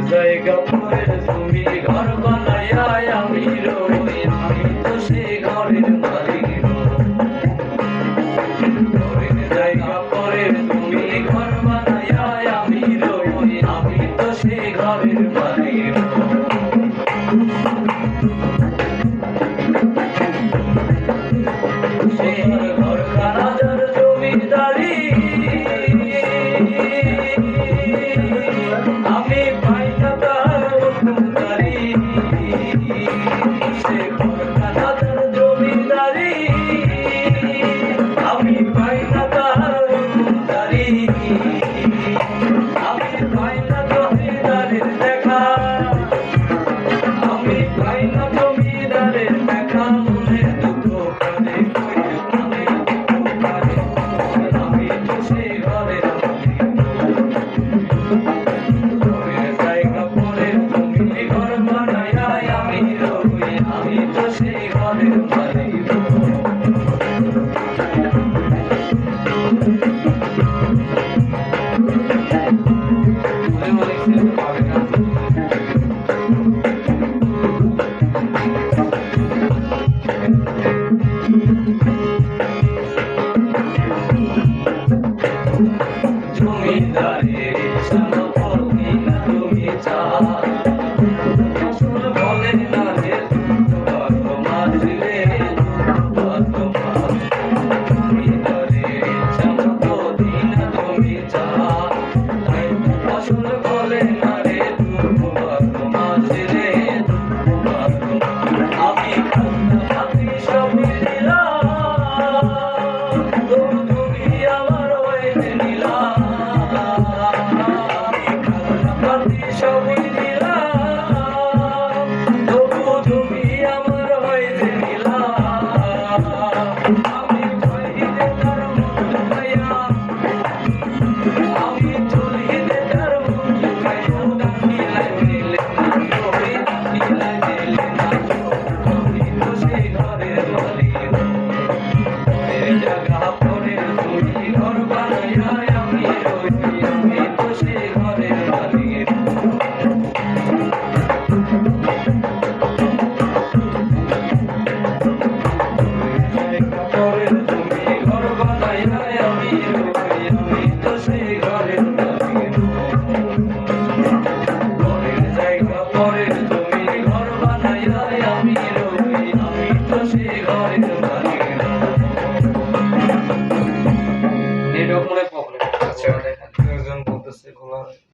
জায়গা পরে তুমি ঘর বানাইয়া আমি রই, আমি তো সেই ঘরের মালিক। ঘরের জায়গা পরে তুমি ঘর বানাইয়া আমি রই, আমি তো সেই ঘরের মালিক। ঘরখানা যার জমিদারি আমি পাই না তার হুকুমদারি। সে ঘরখানা যার জমিদারি আমি পাই না তার হুকুমদারি। আমি পাই না জমিদারের দেখা, আমি পাই না জমিদারের দেখা। মনে দুঃখ করে আমি দুঃখ করে আমি তো সেই ঘরের ঘরের জায়গা পরে তুমি ঘর বানাইয়া আমি রই, আমি তো সেই ঘরের মালিক। জমিদারের সম্পত্তি না তুমি চাও, আসল বলে না রে তোমার মাঝে তোমার। জমিদারের সম্পত্তি না তুমি চাও, তাই আসল বলে না রে তোমার মাঝে তোমার। আমি খাজনা পাতি সব দিলাম, তুমি আমার হইতে নিলাম। সবই দিলাম, তবু তুমি আমার হইতে নিলাম। আমি চলিতে তার মন লুকাইয়া, আমি চলিতে তার মন লুকাইয়া। ডাকিলাই দিলে না তুমি, ডাকিলাই দিলে না তুমি তো সেই ঘরের মালিক। ঘরের জায়গা পরে তুমি ঘর বানাইয়া আমি রই, আমি তো সেই ঘরের মালিক। নেটওয়ার্ক মনে প্রবলেম আছে, একজন বলতেছে খোলা